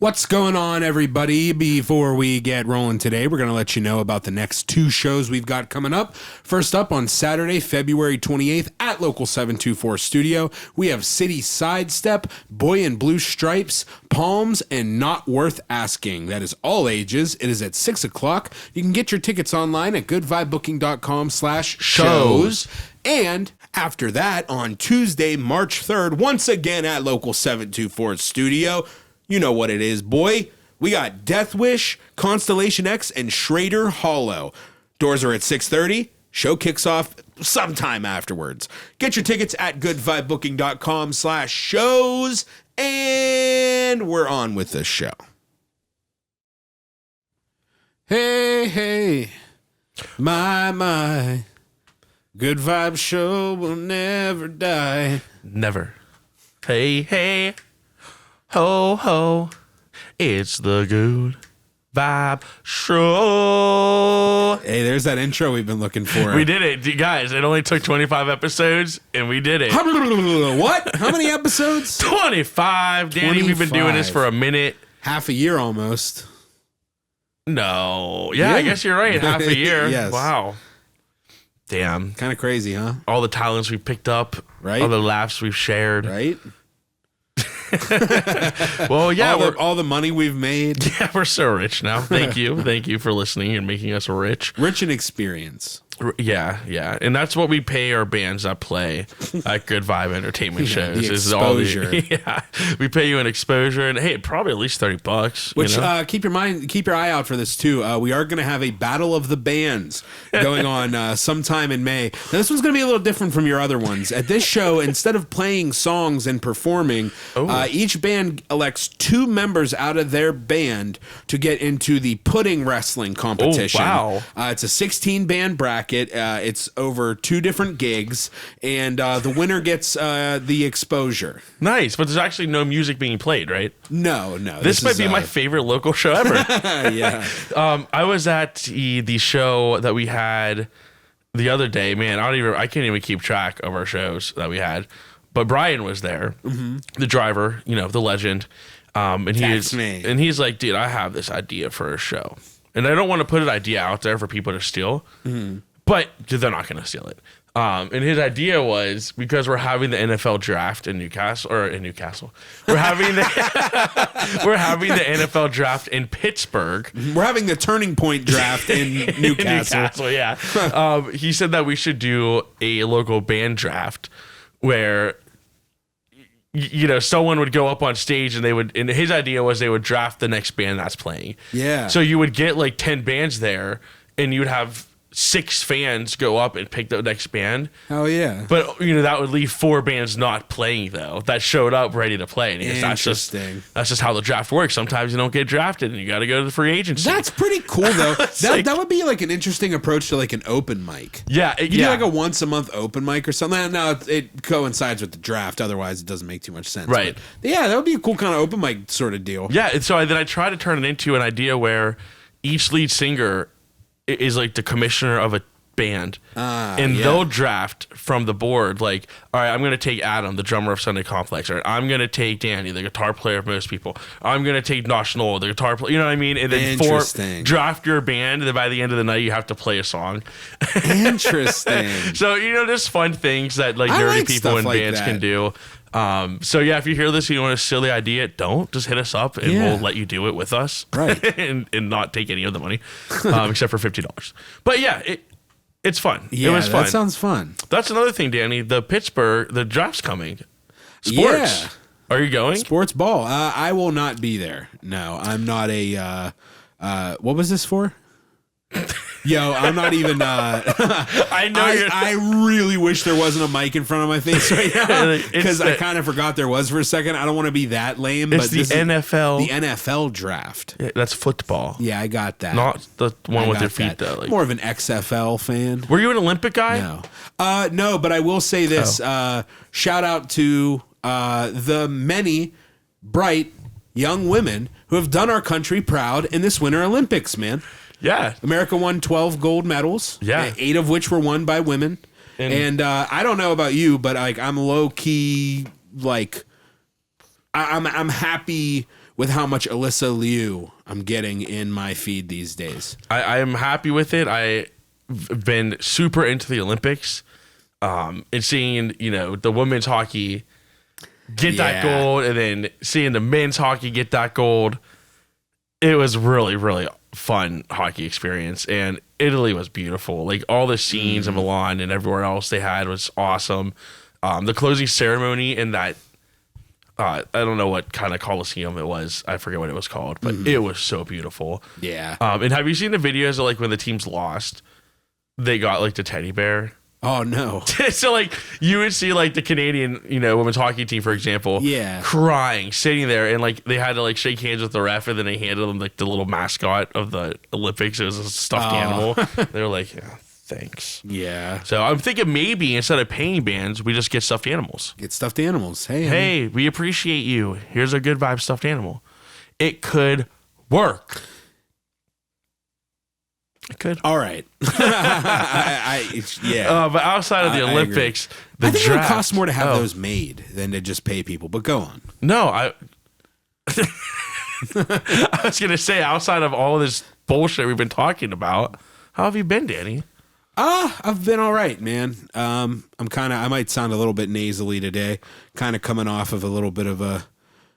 What's going on, everybody? Before we get rolling today, we're going to let you know about the next two shows we've got coming up. First up, on Saturday, February 28th at Local 724 Studio, we have City Sidestep, Boy in Blue Stripes, Palms, and Not Worth Asking. That is all ages. It is at 6 o'clock. You can get your tickets online at goodvibebooking.com/shows. And after that, on Tuesday, March 3rd, once again at Local 724 Studio, you know what it is, boy. We got Dethwish, Constellation X, and Shrader Hollow. Doors are at 6:30. Show kicks off sometime afterwards. Get your tickets at goodvibebooking.com/shows. And we're on with the show. Hey, hey, my. Good Vibe Show will never die. Never. Hey, hey. Ho, ho, it's the Good Vibe Show. Hey, there's that intro we've been looking for. We did it. Guys, it only took 25 episodes, and we did it. What? How many episodes? 25. Danny, we've been doing this for a minute. Half a year almost. No. Yeah, I guess you're right. Half a year. Yes. Wow. Damn. Kind of crazy, huh? All the talents we picked up. Right. All the laughs we've shared. Right? Well, yeah, all the money we've made. Yeah, we're so rich now. Thank you. Thank you for listening and making us rich. Rich in experience. Yeah. And that's what we pay our bands that play at Good Vibe Entertainment shows. The exposure. Yeah. We pay you an exposure, and hey, probably at least $30. Which, keep your eye out for this too. We are going to have a battle of the bands going on sometime in May. Now, this one's going to be a little different from your other ones. At this show, instead of playing songs and performing, each band elects two members out of their band to get into the pudding wrestling competition. Oh, wow. It's a 16-band bracket. It's over two different gigs, and the winner gets the exposure. Nice, but there's actually no music being played, right? No. This might be my favorite local show ever. Yeah. I was at the show that we had the other day. Man, I can't even keep track of our shows that we had. But Brian was there, the driver, the legend. And he's like, dude, I have this idea for a show. And I don't want to put an idea out there for people to steal. But they're not going to steal it. And his idea was, because we're having the NFL draft in Newcastle. We're having the NFL draft in Pittsburgh. We're having the Turning Point draft in Newcastle. Yeah. He said that we should do a local band draft where someone would go up on stage and his idea was they would draft the next band that's playing. Yeah. So you would get like 10 bands there, and you'd have 6 fans go up and pick the next band. Oh yeah. But that would leave 4 bands not playing though, that showed up ready to play. And Interesting. That's just how the draft works. Sometimes you don't get drafted and you got to go to the free agency. That's pretty cool though. that would be like an interesting approach to like an open mic. Yeah. You do like a once a month open mic or something. Now it coincides with the draft. Otherwise it doesn't make too much sense. Right. But yeah, that would be a cool kind of open mic sort of deal. Yeah. And so then I try to turn it into an idea where each lead singer is like the commissioner of a band, and they'll draft from the board. Like, all right, I'm going to take Adam, the drummer of Sunday Complex, or I'm going to take Danny, the guitar player of most people. I'm going to take Nosh Noel, the guitar player. You know what I mean? And then draft your band, and then by the end of the night, you have to play a song. Interesting. So just fun things that like nerdy people in bands can do. So yeah, if you hear this and you want a silly idea, don't just hit us up and we'll let you do it with us, right? and not take any of the money, except for $50. But yeah, it's fun. Yeah, it was fun. That sounds fun. That's another thing, Danny. The draft's coming. Sports. Yeah. Are you going? Sports ball. I will not be there. No, I'm not a. What was this for? Yo, I'm not even. I know. I really wish there wasn't a mic in front of my face right now, because I kind of forgot there was for a second. I don't want to be that lame. It's the NFL. The NFL draft. Yeah, that's football. Yeah, I got that. Not the one with your feet though. More of an XFL fan. Were you an Olympic guy? No. No, but I will say this. Shout out to the many bright young women who have done our country proud in this Winter Olympics, man. Yeah. America won 12 gold medals. Yeah. 8 of which were won by women. And I don't know about you, but like I'm low key, like I'm happy with how much Alyssa Liu I'm getting in my feed these days. I am happy with it. I've been super into the Olympics, and seeing, the women's hockey get that gold, and then seeing the men's hockey get that gold. It was really, really fun hockey experience, and Italy was beautiful. Like, all the scenes in Milan and everywhere else they had was awesome. The closing ceremony in that, I don't know what kind of Coliseum it was. I forget what it was called, but it was so beautiful. Yeah. And have you seen the videos of, like, when the teams lost, they got, like, the teddy bear? Oh, no. So, like, you would see, like, the Canadian, women's hockey team, for example, crying, sitting there, and, like, they had to, like, shake hands with the ref, and then they handed them, like, the little mascot of the Olympics. It was a stuffed animal. They were like, yeah, thanks. Yeah. So I'm thinking maybe instead of paying bands, we just get stuffed animals. Get stuffed animals. Hey, we appreciate you. Here's a good vibe stuffed animal. It could work. It could. All right. But outside of the Olympics, I think it would cost more to have those made than to just pay people. But go on. No, I was going to say, outside of all of this bullshit we've been talking about, how have you been, Danny? I've been all right, man. I might sound a little bit nasally today, kind of coming off of a little bit of a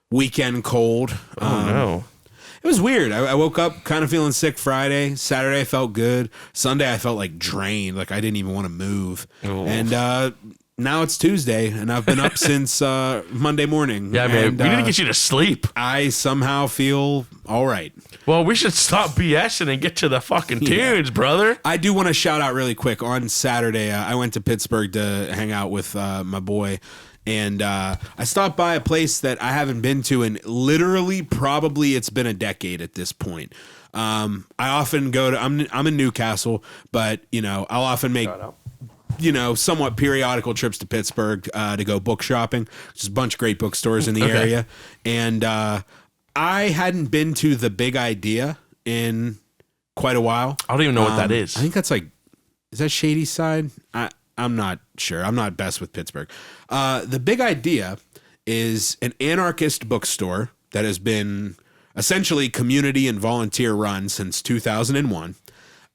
weekend cold. Oh, no. It was weird. I woke up kind of feeling sick Friday. Saturday, I felt good. Sunday, I felt like drained, like I didn't even want to move. Oh. And now it's Tuesday, and I've been up since Monday morning. Yeah, man, we need to get you to sleep. I somehow feel all right. Well, we should stop BSing and get to the fucking tunes, brother. I do want to shout out really quick. On Saturday, I went to Pittsburgh to hang out with my boy. And I stopped by a place that I haven't been to in literally probably it's been a decade at this point. I often go to I'm in Newcastle, but I'll often make somewhat periodical trips to Pittsburgh to go book shopping. Just a bunch of great bookstores in the area. And I hadn't been to the Big Idea in quite a while. I don't even know what that is. I think that's is that Shady Side? I'm not sure. I'm not best with Pittsburgh. The Big Idea is an anarchist bookstore that has been essentially community and volunteer run since 2001.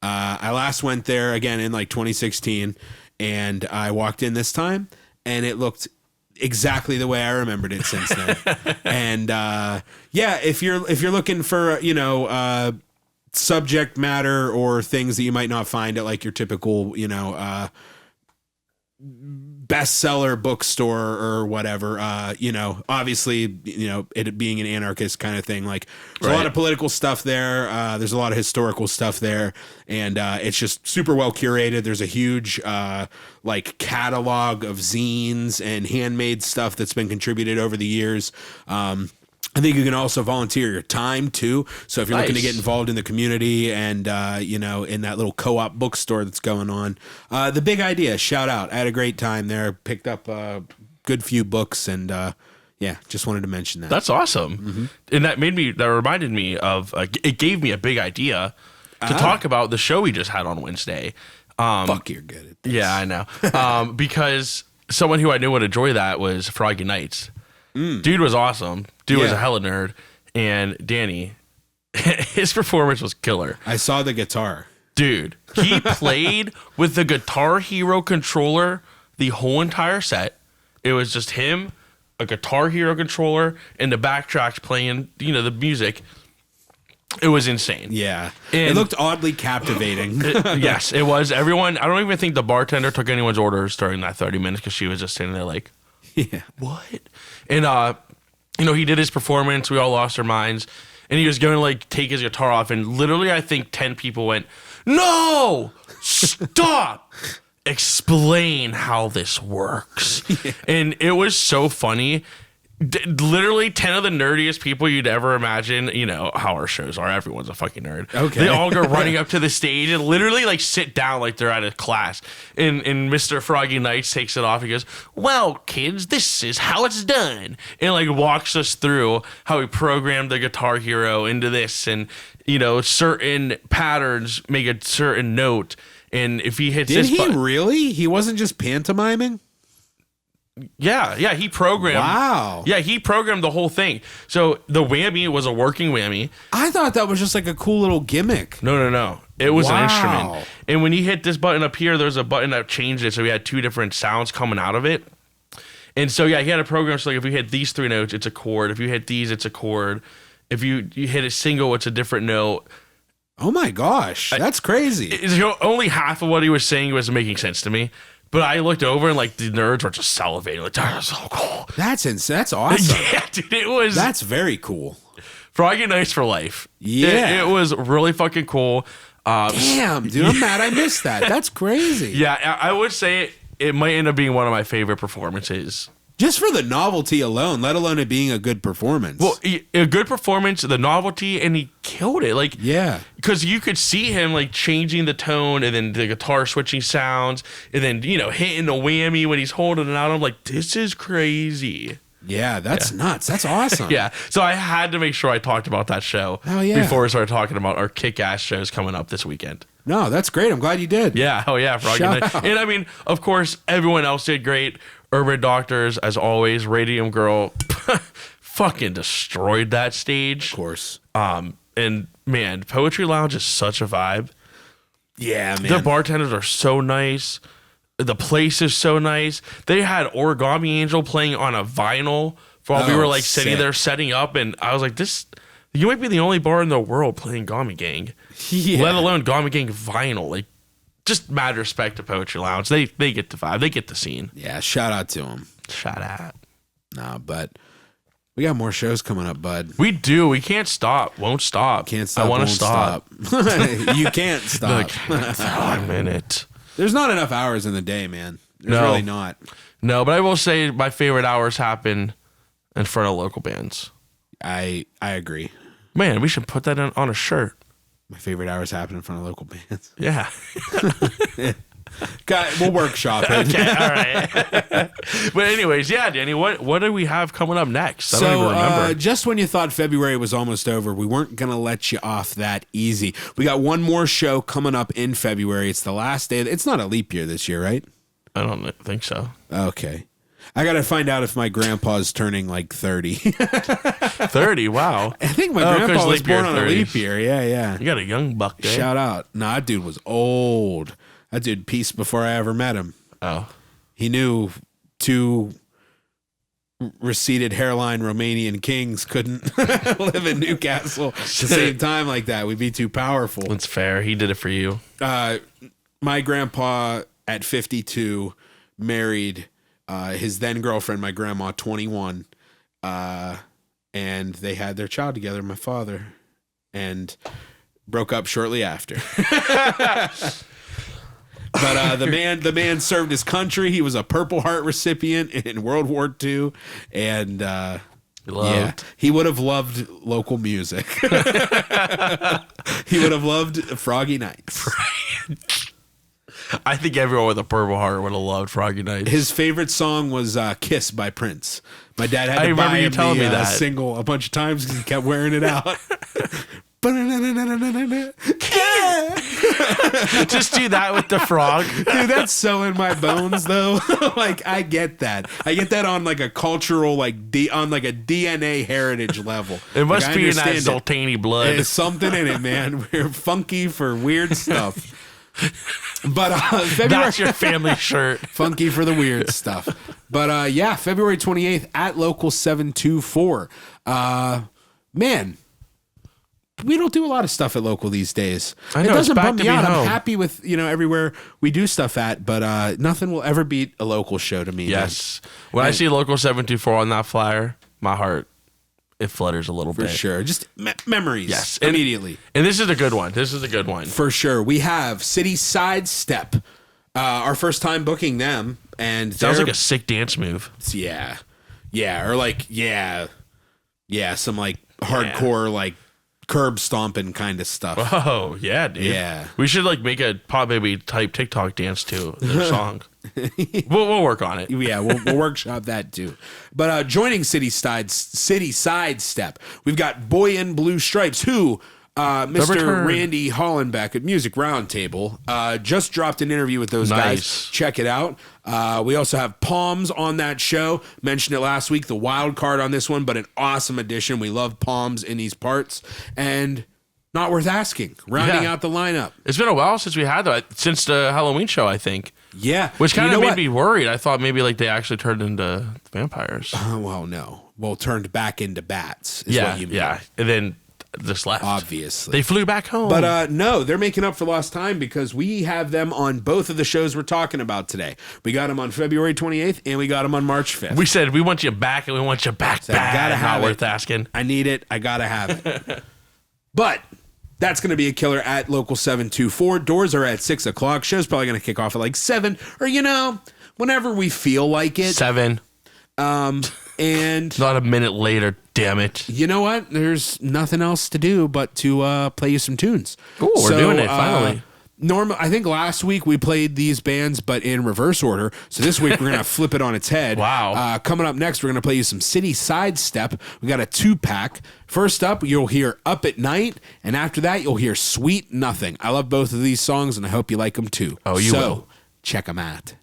I last went there again in 2016, and I walked in this time, and it looked exactly the way I remembered it since then. And if you're looking for subject matter or things that you might not find at your typical bestseller bookstore or whatever, obviously, it being an anarchist kind of thing, there's a lot of political stuff there. There's a lot of historical stuff there, and it's just super well curated. There's a huge catalog of zines and handmade stuff that's been contributed over the years. I think you can also volunteer your time too. So if you're looking to get involved in the community and, in that little co-op bookstore that's going on, the Big Idea, shout out. I had a great time there. Picked up a good few books and, just wanted to mention that. That's awesome. Mm-hmm. And that reminded me of, it gave me a big idea to talk about the show we just had on Wednesday. Fuck, you're good at this. Yeah, I know. Because someone who I knew would enjoy that was Froggy Nights. Dude was awesome. Dude was a hella nerd. And Danny, his performance was killer. I saw the guitar. Dude, he played with the Guitar Hero controller the whole entire set. It was just him, a Guitar Hero controller, and the backtracks playing, the music. It was insane. Yeah. And it looked oddly captivating. Yes, it was. Everyone, I don't even think the bartender took anyone's orders during that 30 minutes because she was just sitting there like, yeah, what? And he did his performance. We all lost our minds, and he was going to take his guitar off, and literally, I think 10 people went, "No, stop! Explain how this works." Yeah. And it was so funny. Literally 10 of the nerdiest people you'd ever imagine. How our shows are. Everyone's a fucking nerd. Okay. They all go running up to the stage and literally sit down like they're at a class. And Mr. Froggy Nights takes it off. He goes, "Well, kids, this is how it's done." And walks us through how he programmed the Guitar Hero into this, and certain patterns make a certain note. And if he hits really? He wasn't just pantomiming? Yeah, he programmed. Wow. Yeah, he programmed the whole thing. So the whammy was a working whammy. I thought that was just like a cool little gimmick. No. It was an Wow. instrument. And when you hit this button up here, there's a button that changed it. So we had 2 different sounds coming out of it. And so, yeah, he had a program. So like if you hit these 3 notes, it's a chord. If you hit these, it's a chord. If you hit a single, it's a different note. Oh my gosh, that's crazy. Only half of what he was saying was making sense to me. But I looked over and like the nerds were just salivating. Like, that's so cool. That's insane. That's awesome. Yeah, dude, it was. That's very cool. Froggy Nights for life. Yeah. It was really fucking cool. Damn, dude, I'm mad I missed that. That's crazy. Yeah, I would say it might end up being one of my favorite performances. Just for the novelty alone, let alone it being a good performance. Well, a good performance, the novelty, and he killed it. Like, yeah. Because you could see him like changing the tone and then the guitar switching sounds and then, hitting the whammy when he's holding it out. I'm like, this is crazy. Yeah, that's nuts. That's awesome. Yeah. So I had to make sure I talked about that show before we started talking about our kick-ass shows coming up this weekend. No, that's great. I'm glad you did. Yeah. Oh, yeah. Froggy Night. And I mean, of course, everyone else did great. Urban Doctors, as always. Radium Girl fucking destroyed that stage. Of course. And man, Poetry Lounge is such a vibe. Yeah, man. The bartenders are so nice. The place is so nice. They had Origami Angel playing on a vinyl while we were like sitting there setting up, and I was like, you might be the only bar in the world playing Gami Gang. Yeah. Let alone Gami Gang vinyl. Like, just mad respect to Poetry Lounge. They get the vibe. They get the scene. Yeah, shout out to them. Shout out. Nah, but we got more shows coming up, bud. We do. We can't stop. Won't stop. Can't stop. I want to stop. You can't stop. For a minute. There's not enough hours in the day, man. There's really not. No, but I will say my favorite hours happen in front of local bands. I agree. Man, we should put that on a shirt. My favorite hours happen in front of local bands. Yeah. We'll workshop it. Okay, all right. But anyways, yeah, Danny, what do we have coming up next? I don't even remember. Just when you thought February was almost over, we weren't going to let you off that easy. We got one more show coming up in February. It's the last day. It's not a leap year this year, right? I don't think so. Okay. I got to find out if my grandpa's turning like 30. 30, wow. I think my grandpa was born on a leap year. Yeah. You got a young buck there. Shout out. Nah, that dude was old. That dude peaced before I ever met him. Oh. He knew 2 receded hairline Romanian kings couldn't live in Newcastle at the same time like that. We'd be too powerful. That's fair. He did it for you. My grandpa at 52 married his then girlfriend, my grandma, 21. And they had their child together, my father, and broke up shortly after. But the man served his country. He was a Purple Heart recipient in World War II, and he would have loved local music. He would have loved Froggy Nights. I think everyone with a Purple Heart would have loved Froggy Nights. His favorite song was "Kiss" by Prince. My dad had to buy him the single a bunch of times because he kept wearing it out. Just do that with the frog. Dude, that's so in my bones though. Like, I get that on like a cultural, like on like a DNA heritage level. It must be in that Sultani blood. There's something in it, man. We're funky for weird stuff. But February, that's your family shirt. Funky for the weird stuff. But yeah, February 28th at Local 724. Man, we don't do a lot of stuff at Local these days. I know, it doesn't it's back bum to me be out. home. I'm happy with everywhere we do stuff at, but nothing will ever beat a local show to me. Yes. When I see Local 724 on that flyer, my heart, it flutters a little bit. For sure. Just memories. Yes. Immediately. And this is a good one. For sure. We have City Sidestep. Our first time booking them. And sounds like a sick dance move. Yeah. Or like, some like hardcore, like curb stomping kind of stuff. Oh, yeah, dude. Yeah. We should like make a Pop Baby type TikTok dance to their song. We'll work on it. Yeah, we'll workshop that too. But joining City Sidestep, we've got Boy in Blue Stripes, who Mr. return. Randy Hollenbeck at Music Roundtable just dropped an interview with those guys. Check it out. We also have Palms on that show. Mentioned it last week, the wild card on this one, but an awesome addition. We love Palms in these parts. And not worth asking. Rounding out the lineup. It's been a while since we had that. Since the Halloween show, I think. Yeah. Which kind of made me worried. I thought maybe like they actually turned into vampires. Well, no. Well, turned back into bats is what you mean. Yeah. And then just left. Obviously. They flew back home. But no, they're making up for lost time because we have them on both of the shows we're talking about today. We got them on February 28th and we got them on March 5th. We said we want you back and we want you back. So I gotta have Not it. worth asking. I need it. I gotta have it. But that's going to be a killer at Local 724. Doors are at 6 o'clock. Show's probably going to kick off at like 7 or, whenever we feel like it. 7. And not a minute later, damn it. You know what? There's nothing else to do but to play you some tunes. Ooh, we're doing it finally. I think last week we played these bands, but in reverse order. So this week we're going to flip it on its head. Wow. Coming up next, we're going to play you some City Sidestep. We got a 2-pack. First up, you'll hear Up at Night. And after that, you'll hear Sweet Nothing. I love both of these songs, and I hope you like them too. Oh, you will. Check them out.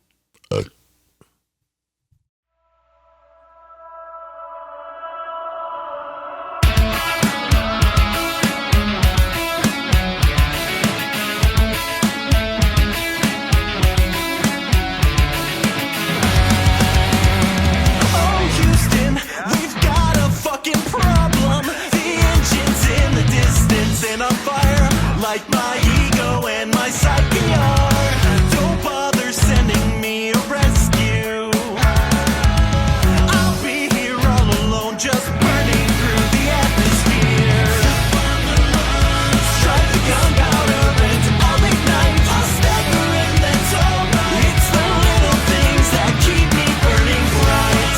Like my ego and my psyche are. Don't bother sending me a rescue. I'll be here all alone, just burning through the atmosphere. Strike the gunpowder and I'll ignite. I'll stagger and that's alright. It's the little things that keep me burning bright.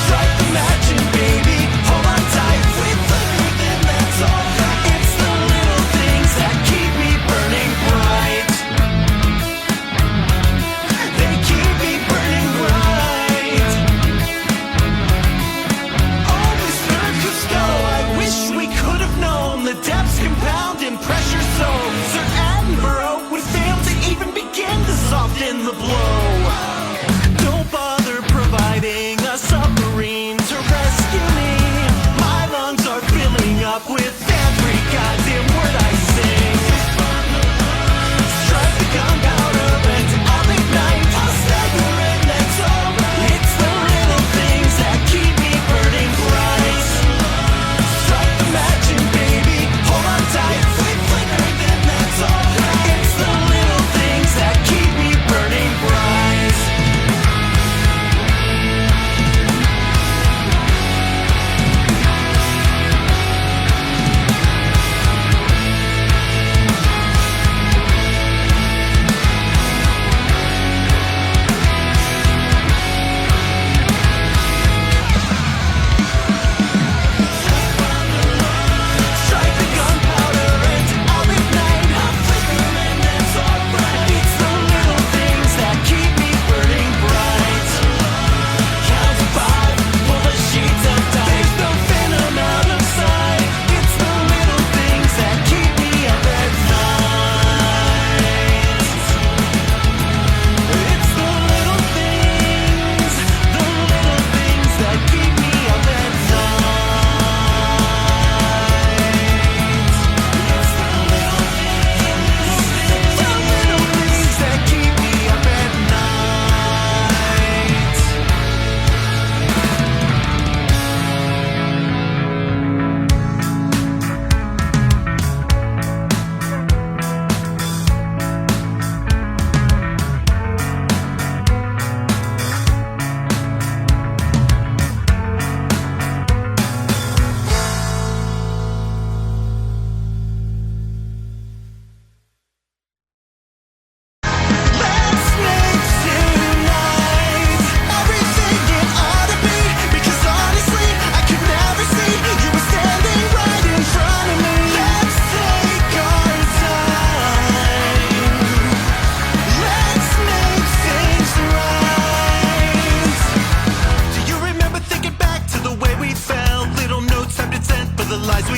Strike the match and baby, hold on tight. With the then that's alright. It's the little things that keep me burning bright.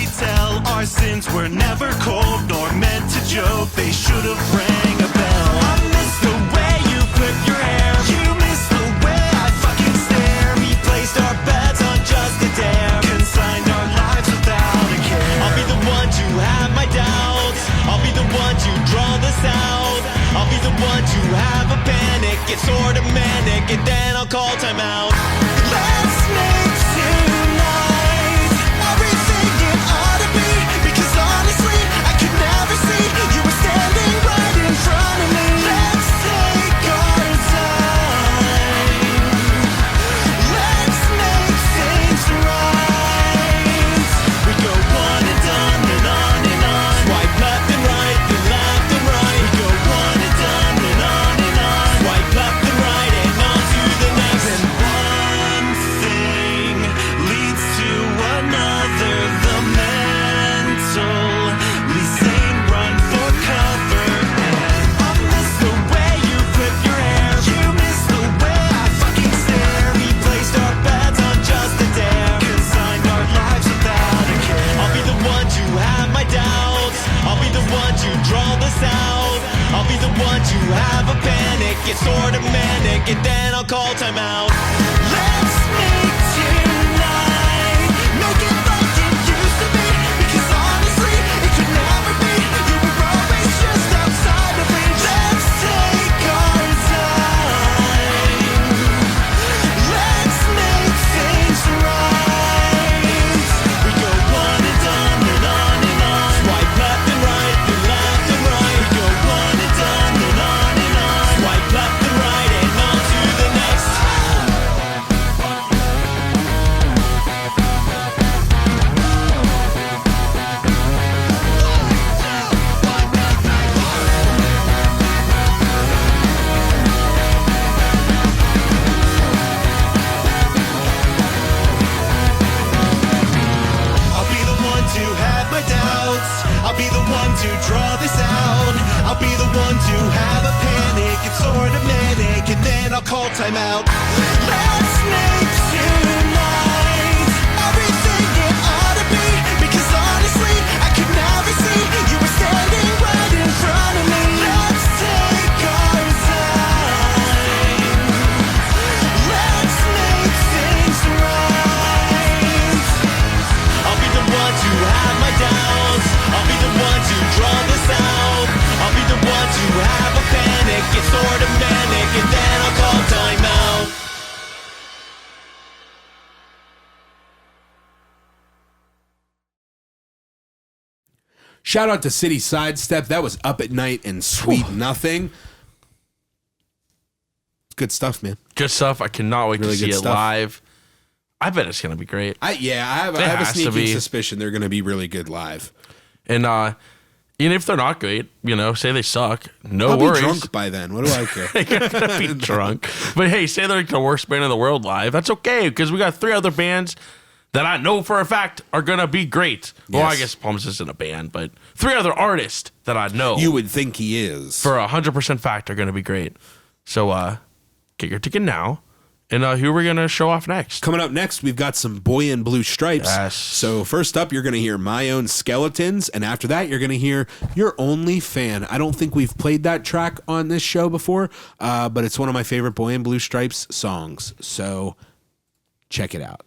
we tell? Our sins were never cold nor meant to joke. They should have rang a bell. I miss the way you flip your hair. You miss the way I fucking stare. We placed our bets on just a dare. Consigned our lives without a care. I'll be the one to have my doubts. I'll be the one to draw this out. I'll be the one to have a panic. Get sort of manic and then I'll call time out. Let's make tonight everything it ought to be. Because honestly, I could never see you were standing right in front of me. Let's take our time. Let's make things right. We go one and done and on and on. Swipe left and right, then left and right. We go one and done and on and on. Swipe left and right and on to the next. And one thing leads to another. The mentally sane run for cover. And I miss the way you flip your hair. You miss the way I fucking stare. We placed our bets on just a dare. Consigned our lives without a care. I'll be the one to have my doubts. I'll be the one to draw this out. I'll be the one to have a panic. Get sort of manic and then I'll call time out. Let's make tonight. Make it like it used to be. Because honestly, it could never be. You were always just outside of reach. Let's take our time. Let's make things right. We go one and done and on and on. Swipe left and right, then left and right. We go one and done and on and on. Swipe left and right and on to the next. I'll be the one to have my doubts. I'll be the one to draw this out. I'll be the one to have a panic. It's sort of manic, and then I'll call time out. Let's make tonight everything it ought to be. Because honestly, I could never see you were standing right in front of me. Let's take our time. Let's make things right. I'll be the one to have my doubts. I'll be the one to draw this out. I'll be the one to have a panic. Get sort of manic and then I'll call time out. Shout out to City Sidestep. That was Up at Night and Sweet Nothing. Good stuff, man. Good stuff. I cannot wait Really to see good it stuff. live. I bet it's gonna be great. I have It a has to sneaking be. suspicion they're going to be really good live. And even if they're not great, say they suck. No I'll worries. be drunk by then. What do I care? They're gonna be drunk. But hey, say they're like the worst band in the world live. That's okay because we got 3 other bands that I know for a fact are gonna be great. Well, Yes. I guess PxlMz isn't a band, but 3 other artists that I know You would think he is. for 100% fact are gonna be great. So get your ticket now. And who are we gonna show off next? Coming up next, we've got some Boy in Blue Stripes. Yes. So first up, you're going to hear My Own Skeletons, and after that, you're going to hear Your Only Fan. I don't think we've played that track on this show before, but it's one of my favorite Boy in Blue Stripes songs. So check it out.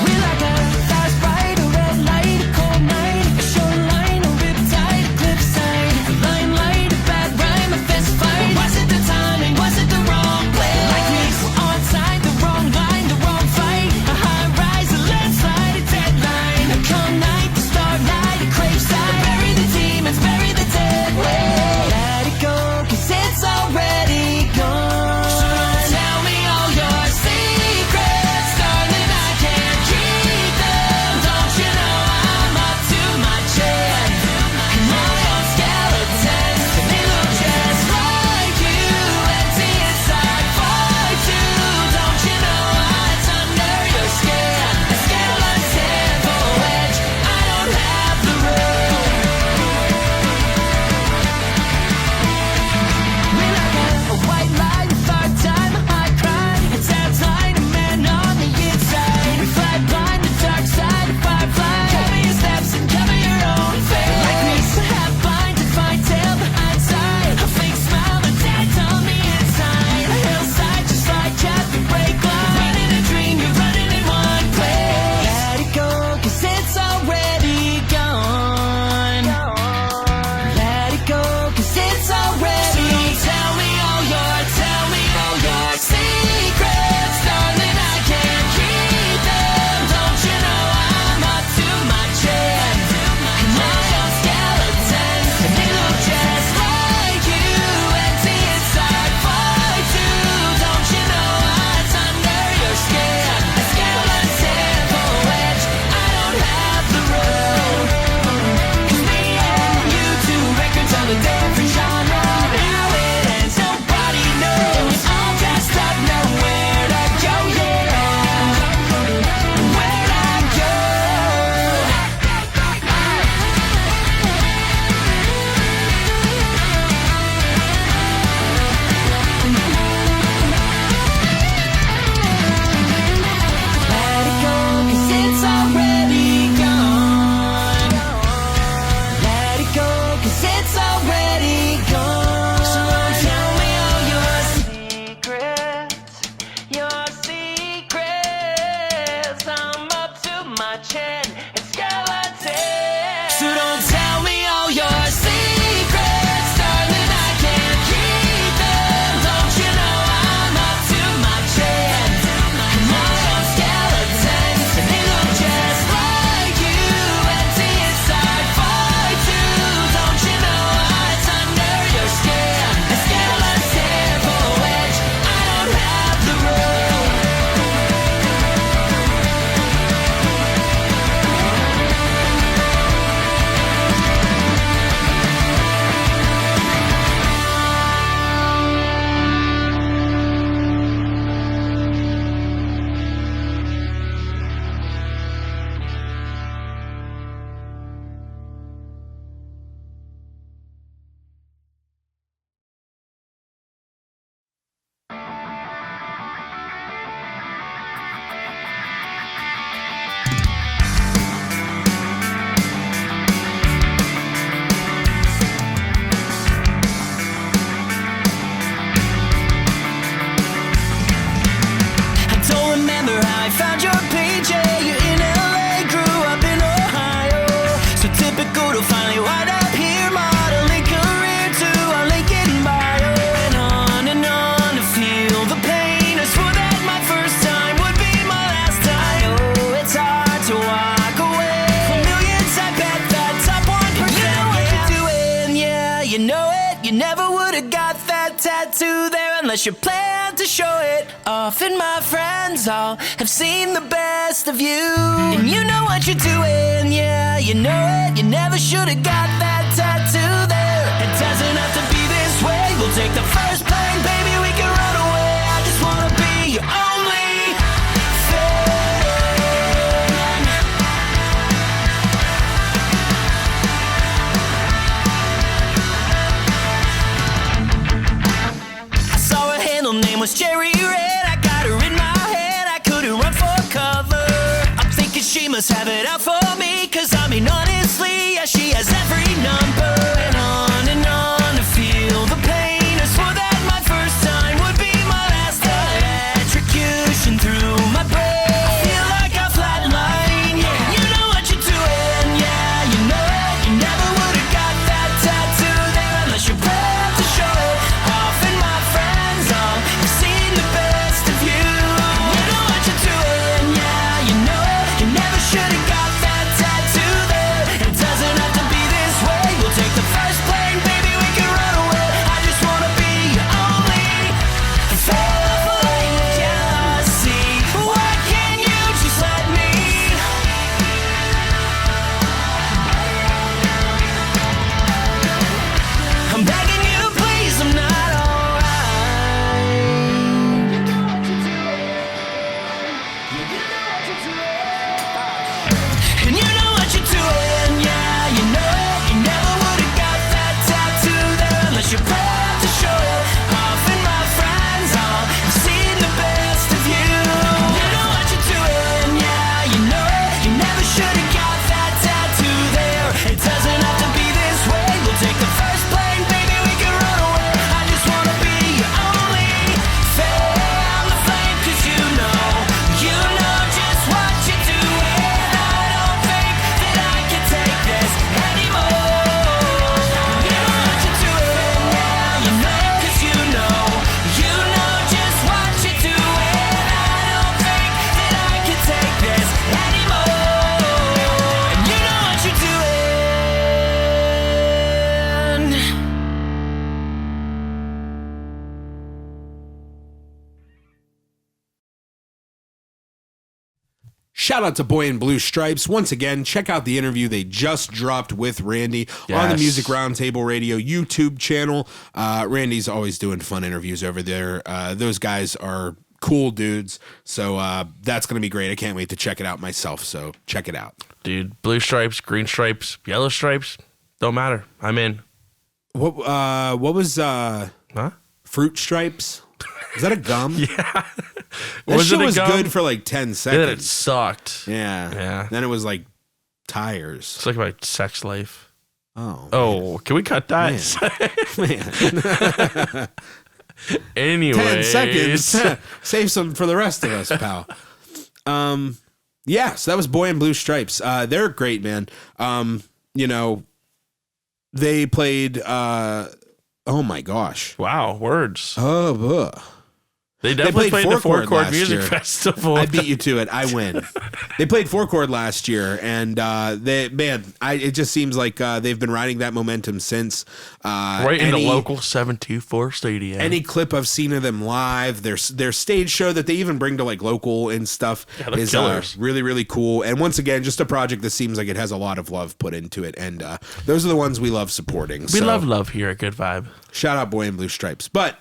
We like a fast ride, a red light, a cold night, a short line, a riptide, a cliffside, limelight, a bad rhyme, a fist fight. Was it the timing? Was it the unless you plan to show it off. And my friends all have seen the best of you. And you know what you're doing, yeah, you know it. You never should have got that tattoo there. It doesn't have to be this way. We'll take the first plane, baby, we can run away. I just wanna be your only fan. I saw her handle name was Cherry Red. I got her in my head, I couldn't run for cover. I'm thinking she must have it out for me, cause I mean honestly, yeah, she has every number. And on to feel the pain. I swore that my first time would be my last. Electrocution through my brain. I feel like I flatline, yeah. You know what you're doing, yeah, you know it. You never would've got that tattoo there unless you're proud to show it off. And my friends all have seen the best of you. You know what you're doing, yeah, you know it. You never should've got that tattoo there. It doesn't have to be this way. We'll take the first plane, baby, we can run away. I just wanna be your only fan. Jealousy, why can't you just let me? I'm begging you, please, I'm not alright. And you know what you're doing, yeah, you know it. You never would've got that tattoo there unless you're proud to show it off. And my friends all have seen the best of you. You know what you're doing, yeah, you know it. You never should've got that tattoo there. It doesn't have to be this way. We'll take the first plane, baby, we can run away. I just wanna be your only fan. The flame, cause you know just what you're doing. I don't think that I can take this anymore. You know what you're doing, yeah, you know, cause you know just what you're doing. I don't think that I can take this anymore. And you know what you're doing. Shout out to Boy in Blue Stripes. Once again, check out the interview they just dropped with Randy on the Yes. Music Roundtable Radio YouTube channel. Randy's always doing fun interviews over there. Those guys are cool dudes. So that's going to be great. I can't wait to check it out myself. So check it out. Dude, blue stripes, green stripes, yellow stripes, don't matter. I'm in. What was Huh? Fruit Stripes? Is that a gum? Yeah. That shit it a was gum? good for like 10 Then it seconds. sucked. Yeah. Yeah. Then it was like tires. It's like my sex life. Oh. Oh, can we cut that? Man. Anyway. 10 seconds. Save some for the rest of us, pal. Yeah, so that was Boy in Blue Stripes. They're great, man. You know, they played oh my gosh. Wow, words. Oh, They definitely played the Four Chord Four Chord last Music year. Festival. I beat you to it. I win. They played Four Chord last year, and it just seems like they've been riding that momentum since. Right in the local 724 stadium. Any clip I've seen of them live, their stage show that they even bring to like local and stuff they're is killers. really, really cool. And once again, just a project that seems like it has a lot of love put into it. And those are the ones we love supporting. we love love here at Good Vibe. Shout out Boy in Blue Stripes. But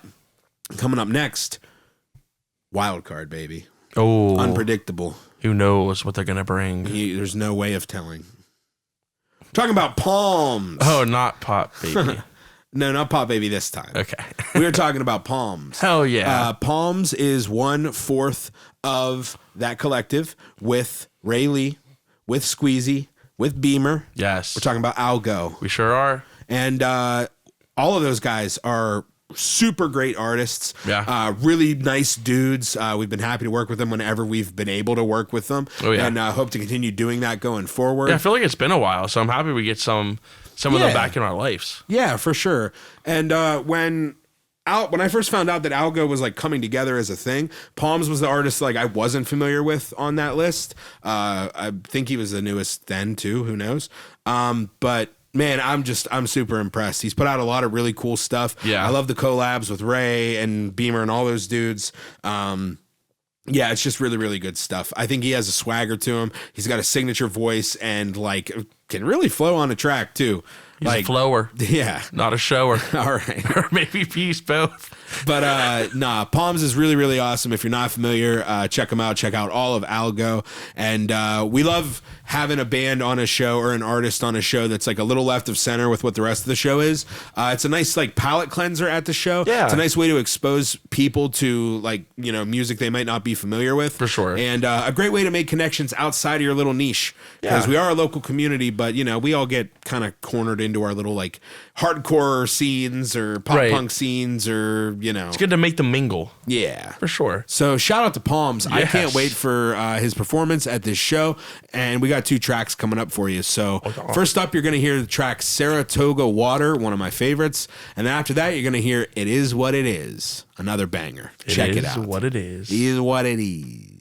coming up next, wild card, baby. Oh, Unpredictable. who knows what they're gonna bring? There's no way of telling. Talking about Palms. Oh, not Pop Baby. No, not Pop Baby this time. Okay. We were talking about Palms. Hell yeah. Palms is 1/4 of that collective with Ray Lee, with Squeezy, with Beamer. Yes. We're talking about Algo. We sure are. And all of those guys are super great artists. Yeah. Really nice dudes. We've been happy to work with them whenever we've been able to work with them. Oh, yeah. And hope to continue doing that going forward. Yeah, I feel like it's been a while, so I'm happy we get some of them Yeah. back in our lives. Yeah, for sure. And when I first found out that Algo was like coming together as a thing, Palms was the artist like I wasn't familiar with on that list. I think he was the newest then too. Who knows? But man, I'm super impressed. He's put out a lot of really cool stuff. Yeah. I love the collabs with Ray and Beamer and all those dudes. Yeah, it's just really, really good stuff. I think he has a swagger to him. He's got a signature voice and like can really flow on a track too. He's like a flower. Yeah. Not a shower. All right. Or maybe peace, both. But PxlMz is really, really awesome. If you're not familiar, check them out. Check out all of Algo. And we love having a band on a show or an artist on a show that's like a little left of center with what the rest of the show is. It's a nice like palate cleanser at the show. Yeah. It's a nice way to expose people to like, you know, music they might not be familiar with. For sure. And a great way to make connections outside of your little niche. Because we are a local community, but you know, we all get kind of cornered into our little like hardcore scenes or pop punk scenes or, you know. It's good to make them mingle. Yeah. For sure. So shout out to PxlMz. I Yes. can't wait for his performance at this show. And we got 2 tracks coming up for you. So first up, you're going to hear the track Saratoga Water, one of my favorites. And then after that, you're going to hear It Is What It Is, another banger. Check it out. It is what it is. It is what it is.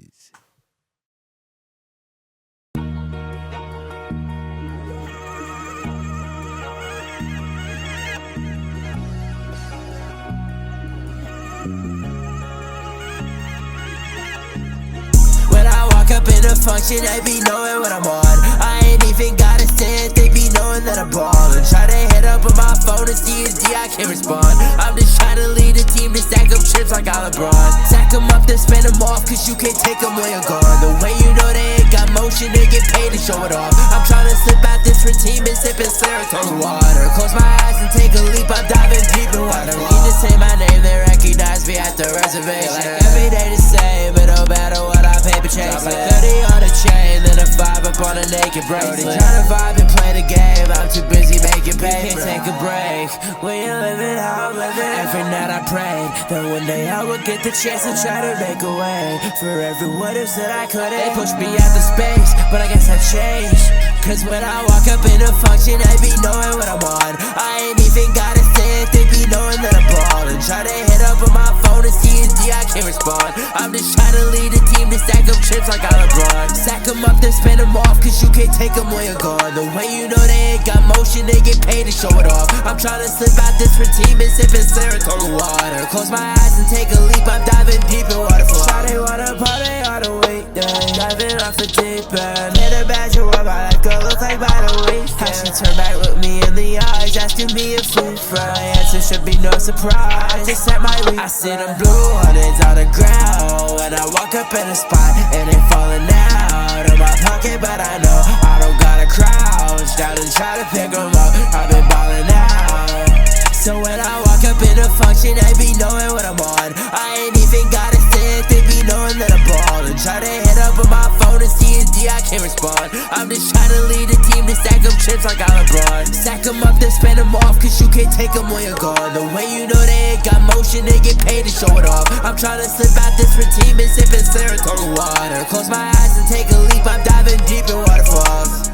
Up in a function, I be knowing what I'm on. I ain't even gotta say it, they be knowing that I'm ballin'. Try to hit up on my phone and see it's D, I can't respond. I'm just trying to lead a team to stack up chips like I LeBron. Stack them up, then spin them off, cause you can't take them when you're gone. The way you know they ain't got motion, they get paid to show it off. I'm trying to slip out this routine, been sipping Saratoga water. Close my eyes and take a leap, I'm diving deep in water. Need to say my name, they recognize me at the reservation. Like every day the same, it don't matter what I paper chase. Like 30 on a chain, then a 5 up on a naked bracelet. Trying to vibe and play the game, I'm too busy making paper. Can't take a break, when you're living how I'm living. Every night I pray, that one day I will get the chance to try to make a way. For every what if that I couldn't. They pushed me out the space, but I guess I changed. Cause when I walk up in a function, I be knowing what I'm on. I ain't even gotta say it, they be knowing that I'm ballin'. Try to hit up on my phone and see it's D, I can't respond. I'm just trying to lead a team to stack up chips like I LeBron. Stack them up, then spin them off, cause you can't take them when you're gone. The way you know they ain't got motion, they get paid to show it off. I'm trying to slip out this routine, been sipping Saratoga water. Close my eyes and take a leap, I'm diving deep in waterfall. Shawty wanna party on a weekday, diving off the deep end. Hit a badge of what my life could look like by the weekend. How she turn back, look me in the eyes, asking me if we fry. Answer should be no surprise. Just at my week, I see them blue hundreds on the ground. When I walk up in a spot and they falling out of my pocket, but I know I don't gotta crouch down and try to pick them up. I've been ballin' out. So when I walk up in a function, I be knowing what I'm on. I ain't even gotta say it, they be knowing that I'm ballin'. Try to hit up on my phone and see it's D, I can't respond. I'm just trying to lead a team to stack up chips like I LeBron. Stack them up, then spin them off, cause you can't take them when you're gone. The way you know they ain't got motion, they get paid to show it off. I'm trying to slip out this routine, been sipping Saratoga water. Close my eyes and take a leap, I'm diving deep in waterfalls.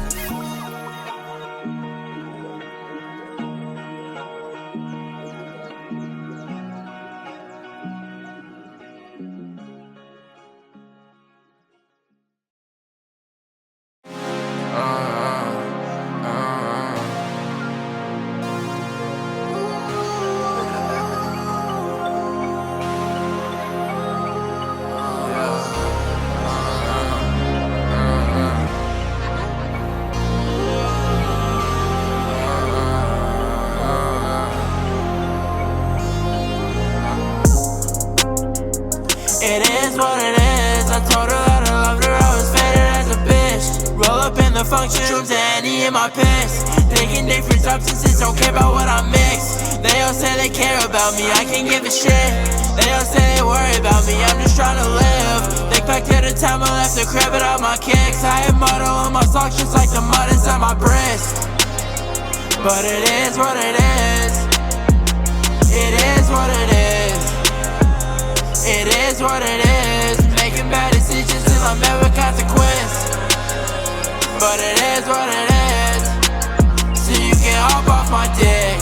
It is what it is. I told her that I loved her, I was faded as a bitch. Roll up in the function rooms and Annie in my piss. Taking different substances, don't care about what I mix. They all say they care about me, I can't give a shit. They all say they worry about me, I'm just trying to live. Think back to the time I left the crib without my kicks. I have mud all on my socks just like the mud inside my wrist. But it is what it is. It is what it is. It is what it is. Making bad decisions till I'm met with consequence. But it is what it is. So you can hop off my dick.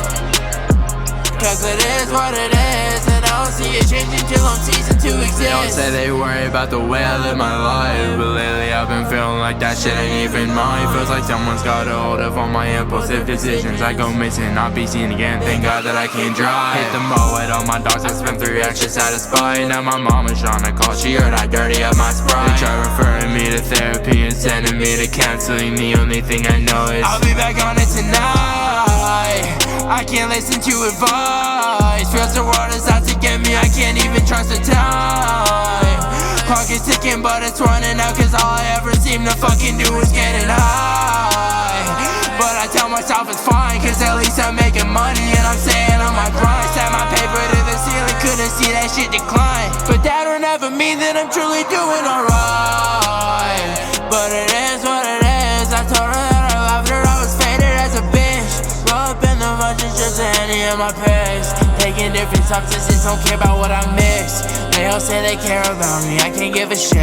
Cause it is what it is. And I don't see it changing till I'm ceasing to exist. They don't say they worry about the way I live my life, but lately I've been feeling real, like that shit ain't even mine. Feels like someone's got a hold of all my impulsive decisions. I go missing, not be seen again, thank God that I can't drive. Hit the mow with all my dogs, I spent 3 extras out of spite. Now my mama's trying to call, she heard I dirty up my Sprite. They try referring me to therapy and sending me to counseling. The only thing I know is I'll be back on it tonight. I can't listen to advice. Feels the world is out to get me, I can't even trust the time. Clock is ticking but it's running out, cause all I ever seem to fucking do is getting high. But I tell myself it's fine, cause at least I'm making money and I'm staying on my grind. Set my paper to the ceiling, couldn't see that shit decline. But that don't ever mean that I'm truly doing alright. But it is what it is, I told her that I loved her, I was faded as a bitch. Roll up in the munchies, just a Henny in my piss. Taking different substances, don't care about what I mix. They all say they care about me, I can't give a shit.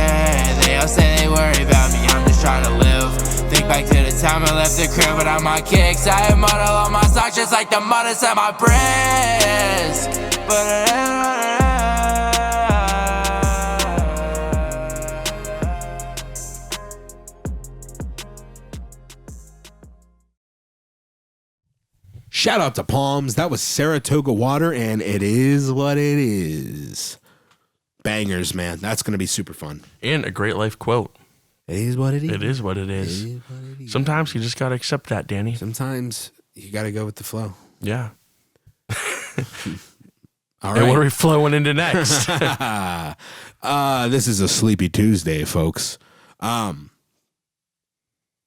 They all say they worry about me, I'm just trying to live. Think back to the time I left the crib without my kicks. I had mud all on my socks just like the mud inside my breast. But it ain't what it is. Shout out to Palms. That was Saratoga Water, and it is what it is. Bangers, man. That's going to be super fun. And a great life quote. It is what it is. It is what it is. It is what it is. Sometimes you just got to accept that, Danny. Sometimes you got to go with the flow. Yeah. All And what are right. we flowing into next? This is a Sleepy Tuesday, folks. But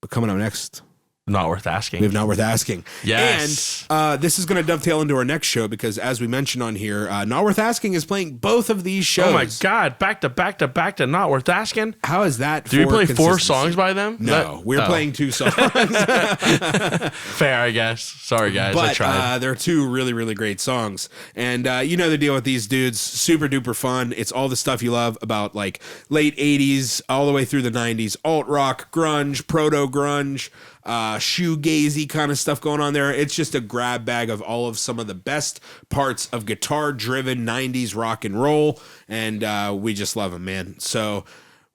coming up next, Not worth asking. we have Not Worth Asking. Yes. And this is going to dovetail into our next show because, as we mentioned on here, Not Worth Asking is playing both of these shows. Oh my God. Back to Not Worth Asking. How is that? Do we play 4 consistency? songs by them? No, we're playing 2 songs. Fair, I guess. Sorry, guys. I But tried. they're 2 really, really great songs. And you know the deal with these dudes. Super duper fun. It's all the stuff you love about like late 80s all the way through the 90s. Alt rock, grunge, proto grunge, shoegazy kind of stuff going on there. It's just a grab bag of all of some of the best parts of guitar driven 90s rock and roll. And we just love them, man. So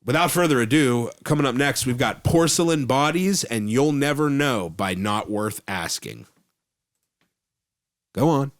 without further ado, coming up next, we've got Porcelain Bodies and You'll Never Know by Not Worth Asking. Go on.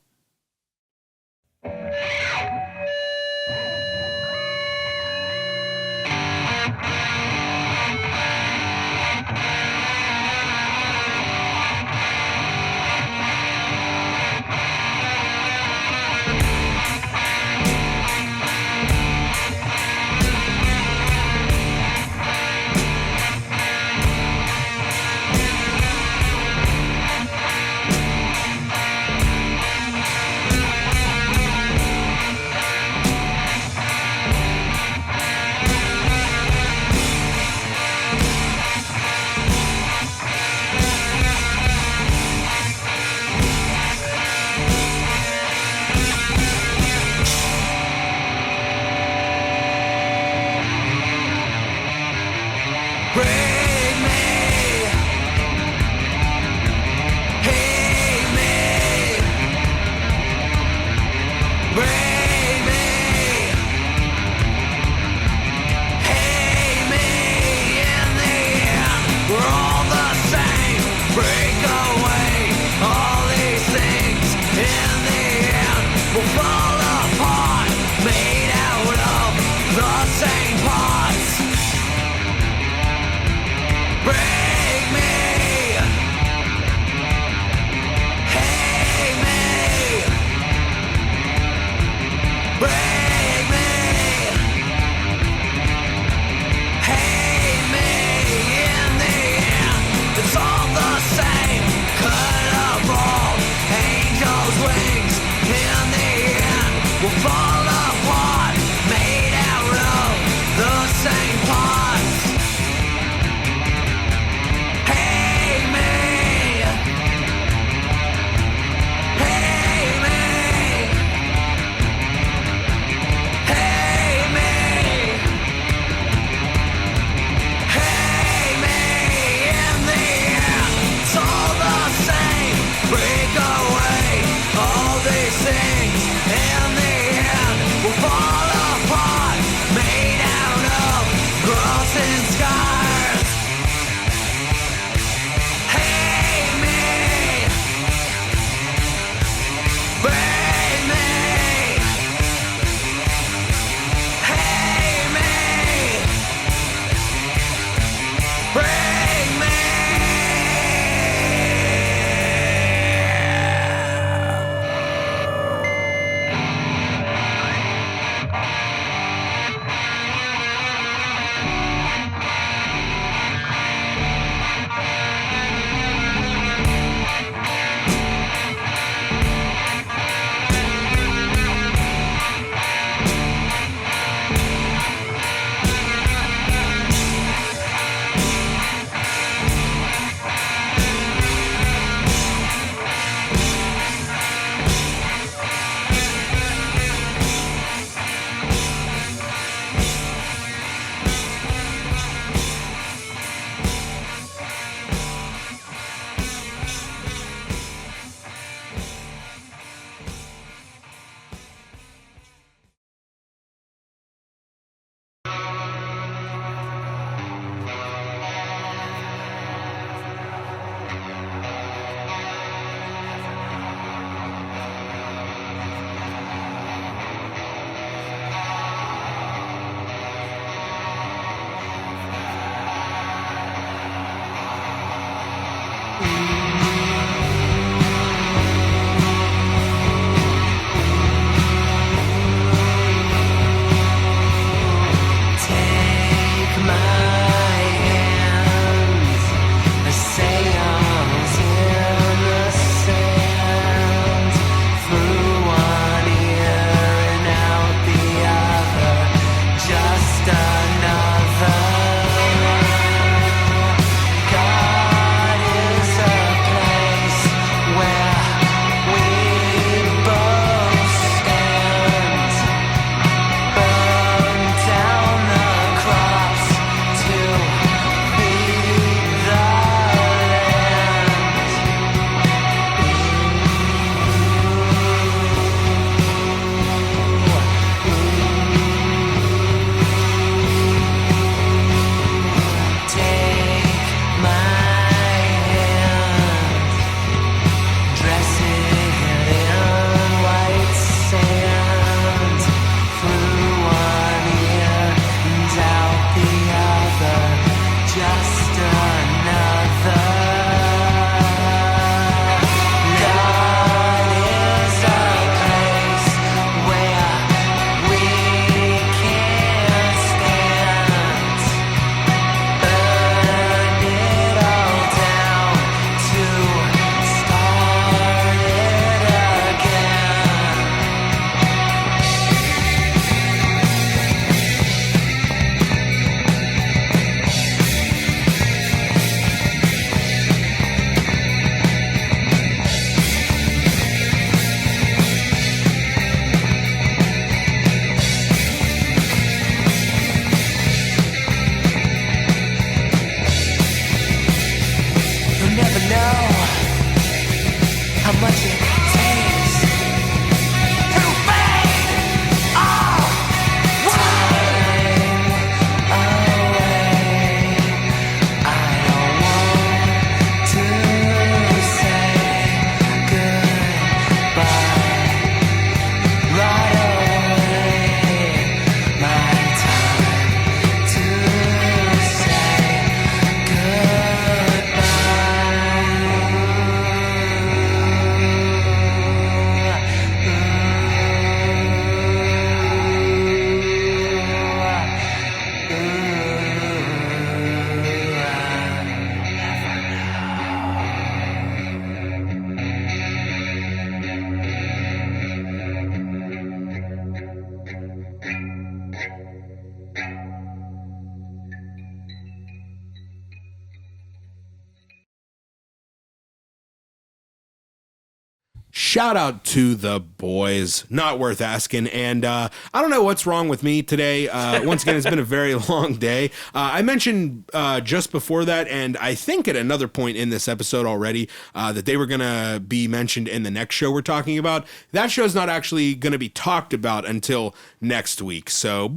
Shout out to the boys. Not worth asking. And I don't know what's wrong with me today. Once again, it's been a very long day. I mentioned just before that, and I think at another point in this episode already, that they were going to be mentioned in the next show we're talking about. That show's not actually going to be talked about until next week. So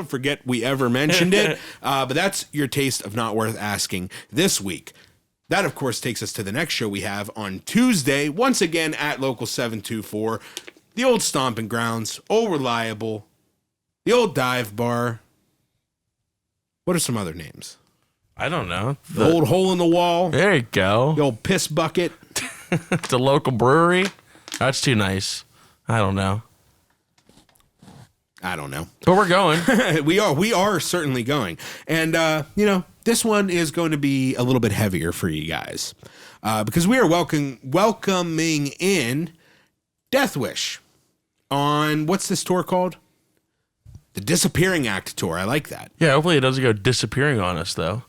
forget we ever mentioned it. But that's your taste of Not Worth Asking this week. That, of course, takes us to the next show we have on Tuesday, once again at Local 724, the old stomping grounds, old Reliable, the old dive bar. What are some other names? I don't know. The old hole in the wall. There you go. The old piss bucket. The local brewery. That's too nice. I don't know. I don't know. But we're going. We are certainly going. And, this one is going to be a little bit heavier for you guys because we are welcoming in Dethwish on, what's this tour called? The Disappearing Act Tour. I like that. Yeah, hopefully it doesn't go disappearing on us, though.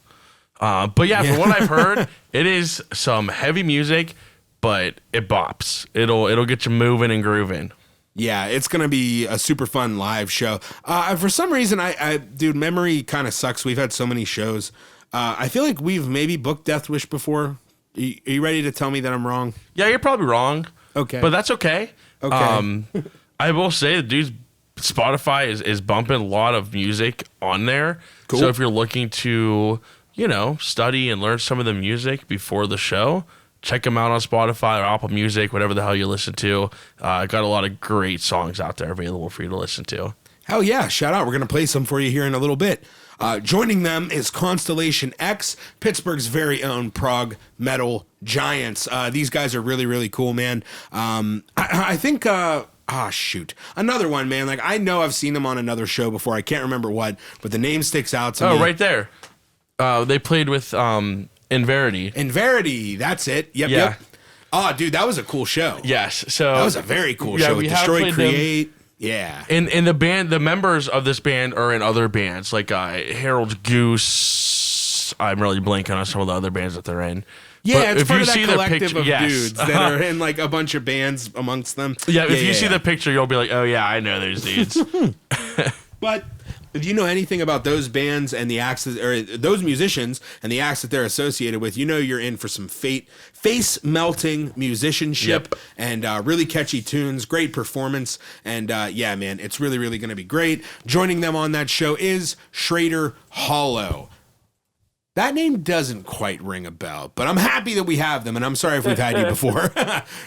But yeah, from what I've heard, it is some heavy music, but it bops. It'll get you moving and grooving. Yeah, it's going to be a super fun live show. For some reason, dude, memory kind of sucks. We've had so many shows. I feel like we've maybe booked Dethwish before. Are you ready to tell me that I'm wrong? Yeah, you're probably wrong. Okay. But that's okay. Okay. I will say the dude's Spotify is bumping a lot of music on there. Cool. So if you're looking to, study and learn some of the music before the show, check them out on Spotify or Apple Music, whatever the hell you listen to. Got a lot of great songs out there available for you to listen to. Hell yeah. Shout out. We're going to play some for you here in a little bit. Joining them is Constellation X, Pittsburgh's very own prog metal giants. These guys are really, really cool, man. I think... shoot. Another one, man. Like, I know I've seen them on another show before. I can't remember what, but the name sticks out to me. Oh, right there. They played with Inverity. Inverity, that's it. Yep. Oh, dude, that was a cool show. Yes. So that was a very cool show. We With have Destroy played Create. Yeah. And the band, the members of this band are in other bands, like Harold Goose. I'm really blanking on some of the other bands that they're in. Yeah, But it's if part you of that see the collective picture- of yes. dudes that are in like a bunch of bands amongst them. Yeah, if you see the picture, you'll be like, oh yeah, I know those dudes. But if you know anything about those bands and the acts or those musicians and the acts that they're associated with, you know you're in for some face melting musicianship and really catchy tunes, great performance, and yeah, man, it's really, really going to be great. Joining them on that show is Shrader Hollow. That name doesn't quite ring a bell, but I'm happy that we have them, and I'm sorry if we've had you before.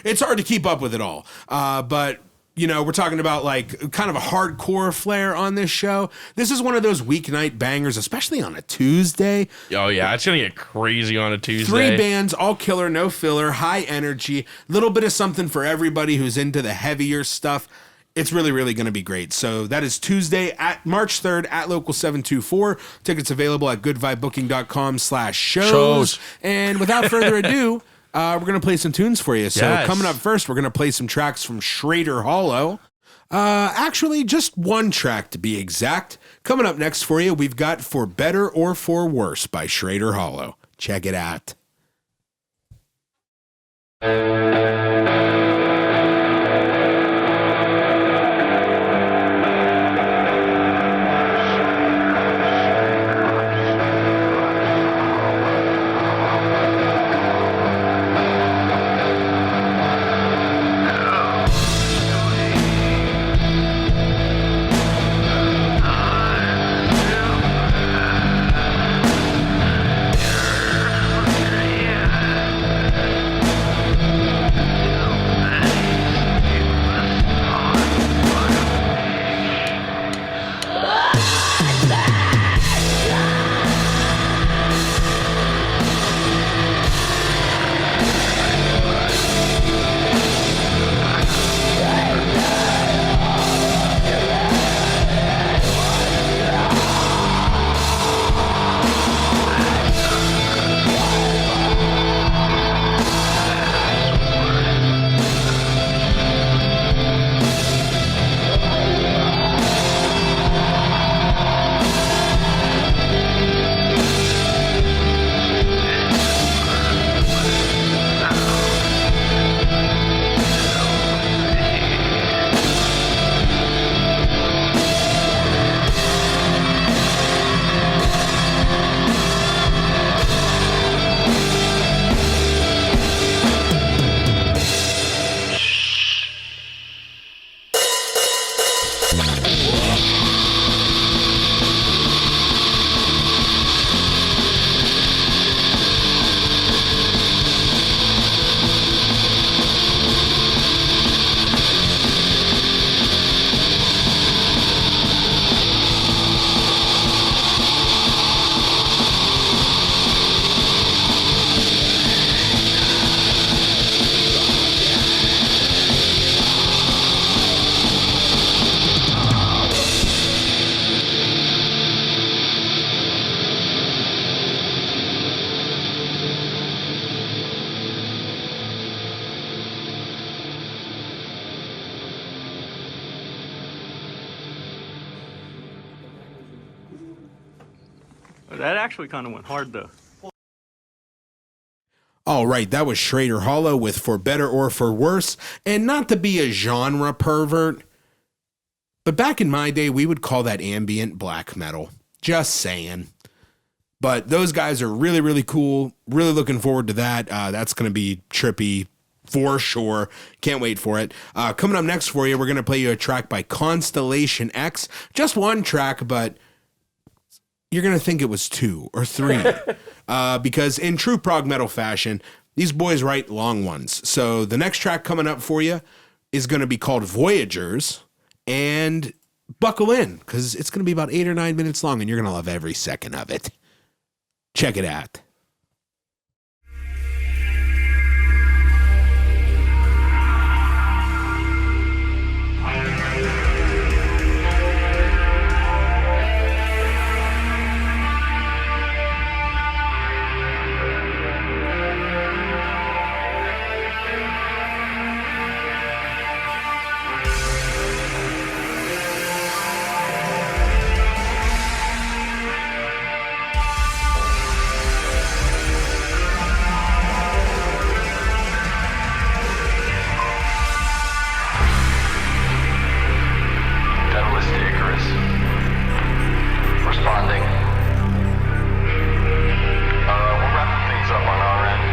It's hard to keep up with it all, but you know, we're talking about like kind of a hardcore flair on this show. This is one of those weeknight bangers, especially on a Tuesday. Oh yeah, it's gonna get crazy on a Tuesday. 3 bands, all killer, no filler, high energy, little bit of something for everybody who's into the heavier stuff. It's really, really going to be great. So that is Tuesday at March 3rd at Local 724. Tickets available at goodvibebooking.com/shows. And without further ado, we're going to play some tunes for you. So coming up first, we're going to play some tracks from Shrader Hollow. Actually, just one track to be exact. Coming up next for you, we've got For Better or For Worse by Shrader Hollow. Check it out. That actually kind of went hard, though. All right, that was Shrader Hollow with For Better or For Worse. And not to be a genre pervert, but back in my day, we would call that ambient black metal. Just saying. But those guys are really, really cool. Really looking forward to that. That's going to be trippy for sure. Can't wait for it. Coming up next for you, we're going to play you a track by Constellation X. Just one track, but you're going to think it was 2 or 3. Because in true prog metal fashion, these boys write long ones. So the next track coming up for you is going to be called Voyagers. And buckle in because it's going to be about 8 or 9 minutes long and you're going to love every second of it. Check it out. Responding. We're wrapping things up on our end.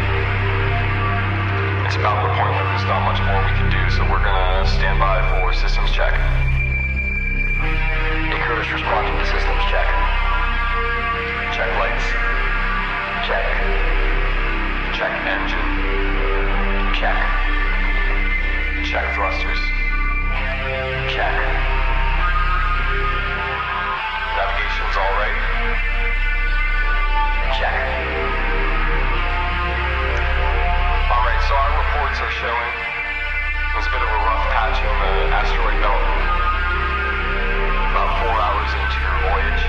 It's about the point where there's not much more we can do, so we're gonna stand by for systems check. Icarus responding to systems check. Check lights. Check. Check engine. Check. Check thrusters. Check. Navigation's all right. Check. All right, so our reports are showing there's a bit of a rough patch in the asteroid belt. About 4 hours into your voyage.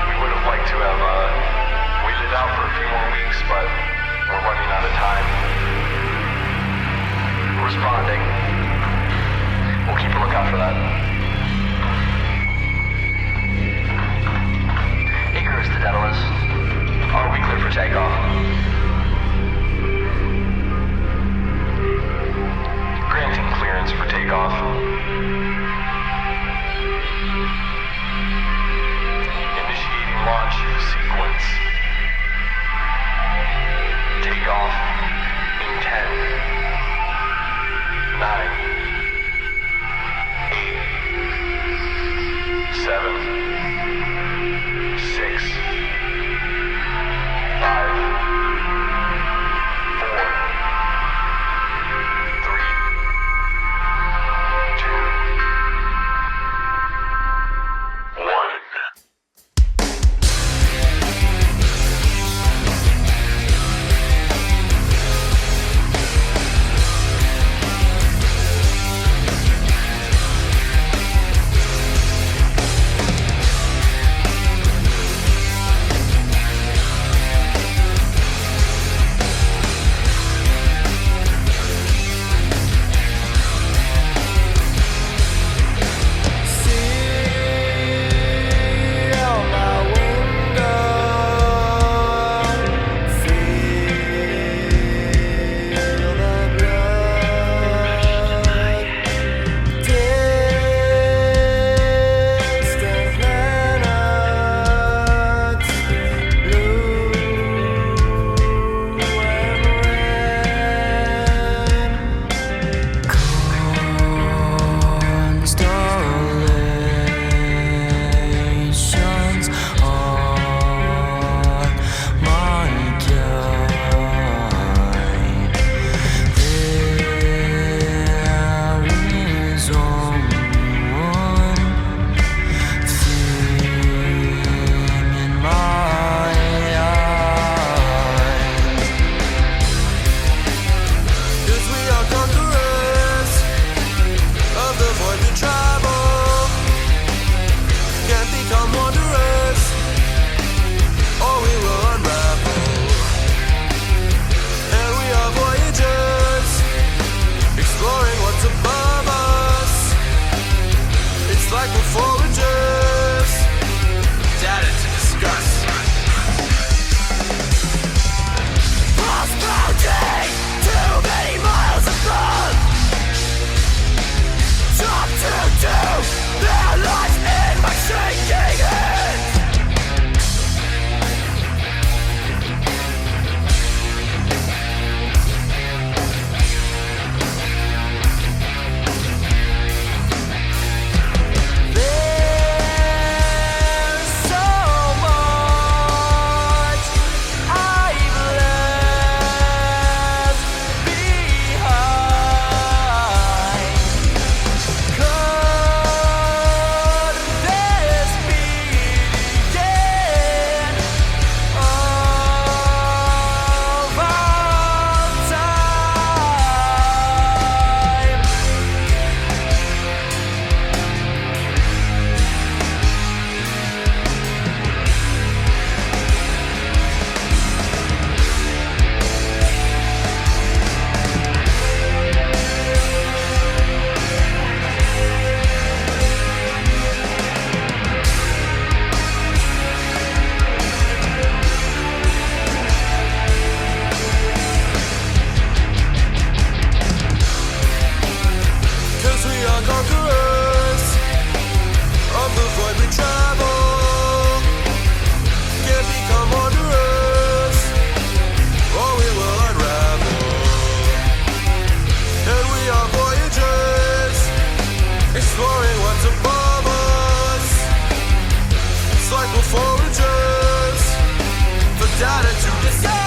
We would have liked to have waited out for a few more weeks, but we're running out of time. Responding. We'll keep a lookout for that. Icarus to Daedalus. Are we clear for takeoff? Granting clearance for takeoff. Initiating launch sequence. Takeoff in 10, 9, 7, 6, 5, 4, 3, 2, 1. foragers for data to decide.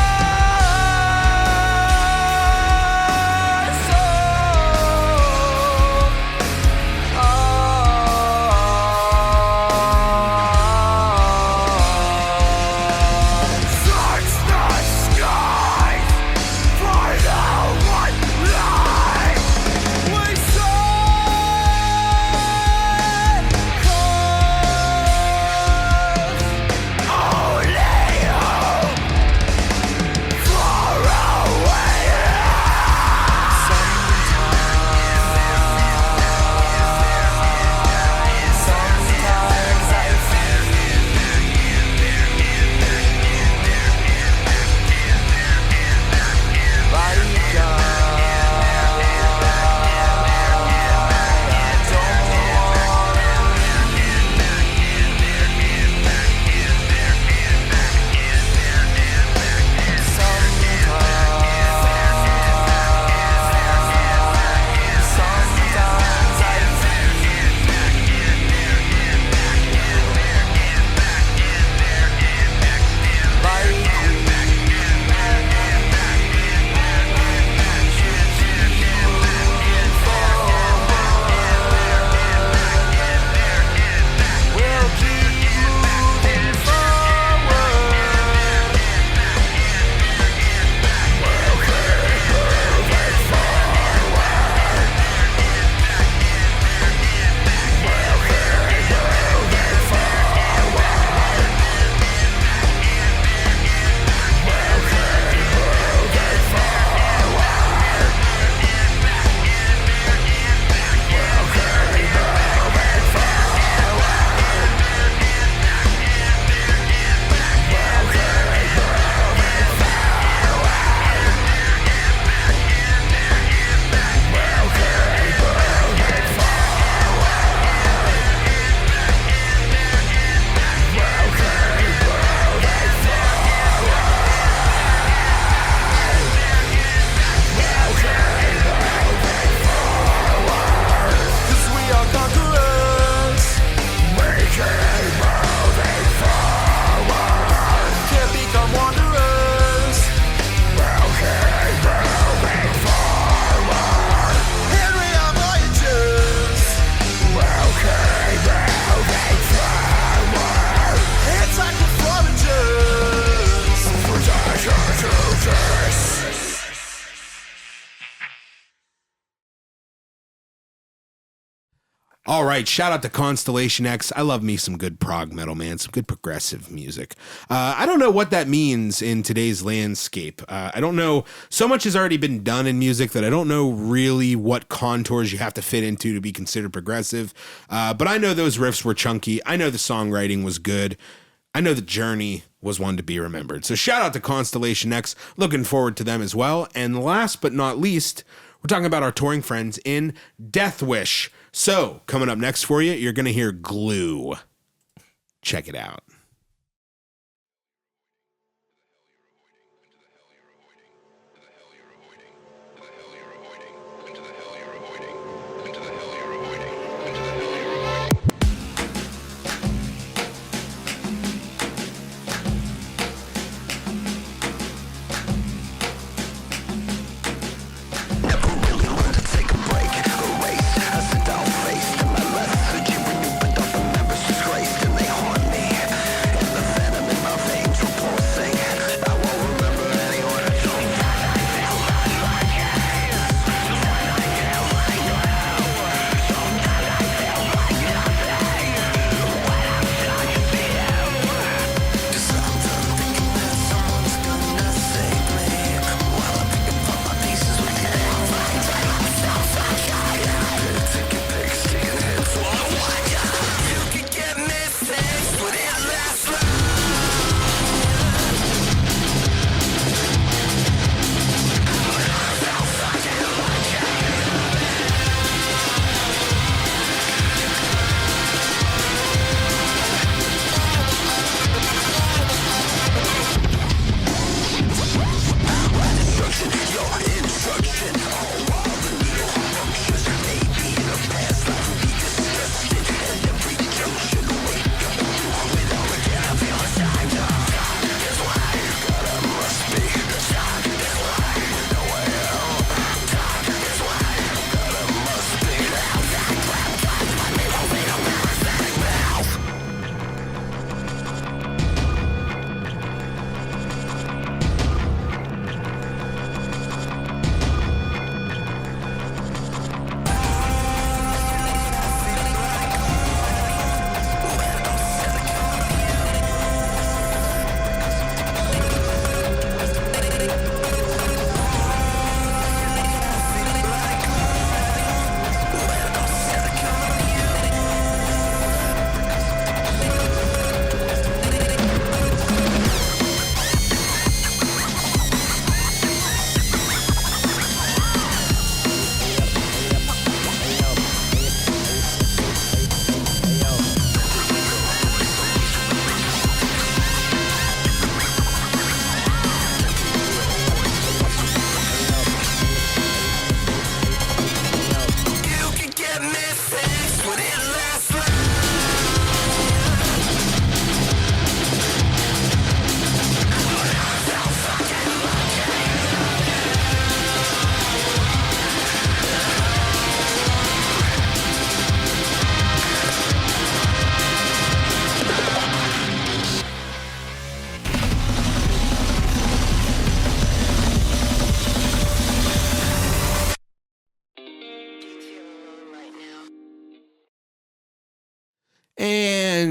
All right, shout out to Constellation X. I love me some good prog metal, man, some good progressive music. I don't know what that means in today's landscape. I don't know. So much has already been done in music that I don't know really what contours you have to fit into to be considered progressive. But I know those riffs were chunky. I know the songwriting was good. I know the journey was one to be remembered. So shout out to Constellation X. Looking forward to them as well. And last but not least, we're talking about our touring friends in Dethwish. So, coming up next for you, you're going to hear Glue. Check it out. Face to my left, so you when you bend off, I'm never disgraced, and they haunt me.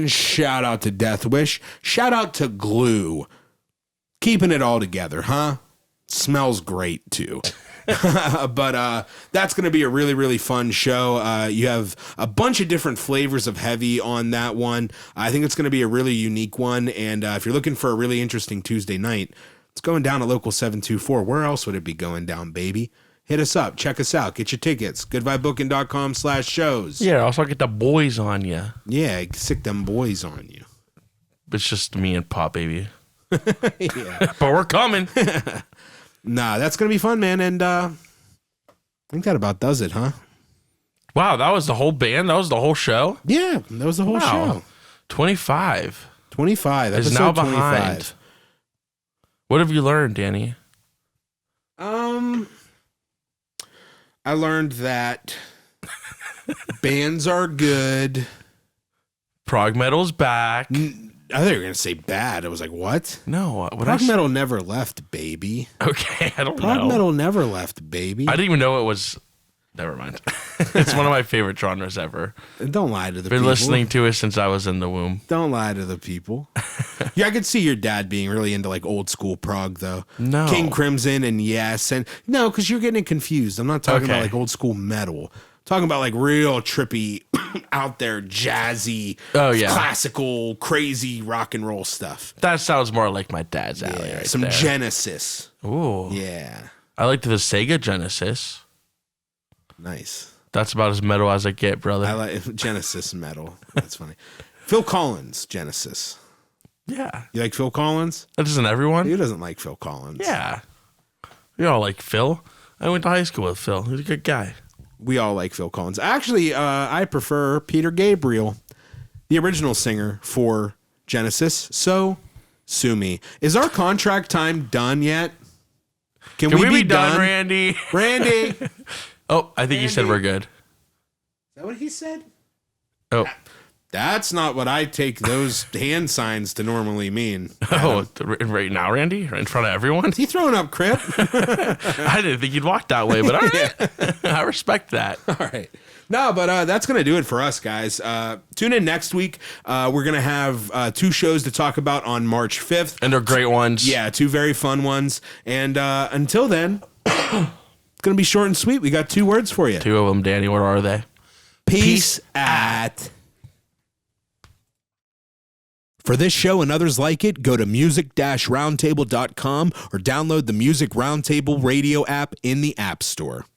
And shout out to Dethwish. Shout out to Glue. Keeping it all together, huh? Smells great, too. But that's going to be a really, really fun show. You have a bunch of different flavors of heavy on that one. I think it's going to be a really unique one. And if you're looking for a really interesting Tuesday night, it's going down at Local 724. Where else would it be going down, baby? Hit us up. Check us out. Get your tickets. goodvibebooking.com/shows. Yeah, also get the boys on you. Yeah, sick them boys on you. It's just me and Pop, baby. Yeah. But we're coming. Nah, that's going to be fun, man. And I think that about does it, huh? Wow, that was the whole band? That was the whole show? Yeah, that was the whole show. 25. 25. Is Episode now 25. behind. What have you learned, Danny? I learned that bands are good. Prog metal's back. I thought you were going to say bad. I was like, what? No. Prog metal never left, baby. Okay, I don't know. Prog metal never left, baby. I didn't even know it was... Never mind. It's one of my favorite genres ever. Don't lie to the people. Been listening to it since I was in the womb. Don't lie to the people. Yeah, I could see your dad being really into like old school prog though. No. King Crimson and Yes. And no, because you're getting it confused. I'm not talking about like old school metal. I'm talking about like real trippy, out there, jazzy, classical, crazy rock and roll stuff. That sounds more like my dad's alley right some there. Genesis. Ooh. Yeah. I liked the Sega Genesis. Nice. That's about as metal as I get, brother. I like Genesis metal. That's funny. Phil Collins, Genesis. Yeah. You like Phil Collins? That isn't everyone? Who doesn't like Phil Collins? Yeah. We all like Phil. I went to high school with Phil. He's a good guy. We all like Phil Collins. Actually, I prefer Peter Gabriel, the original singer for Genesis. So, sue me. Is our contract time done yet? Can we be done, Randy? Randy. Oh, I think you said we're good. Is that what he said? Oh. That's not what I take those hand signs to normally mean. Oh, right now, Randy? Right in front of everyone? Is he throwing up crip? I didn't think you'd walk that way, but all right. I respect that. All right. No, but that's going to do it for us, guys. Tune in next week. We're going to have 2 shows to talk about on March 5th. And they're great ones. Yeah, 2 very fun ones. And until then, it's going to be short and sweet. We got 2 words for you. 2 of them, Danny. What are they? Peace at. For this show and others like it, go to music-roundtable.com or download the Music Roundtable radio app in the App Store.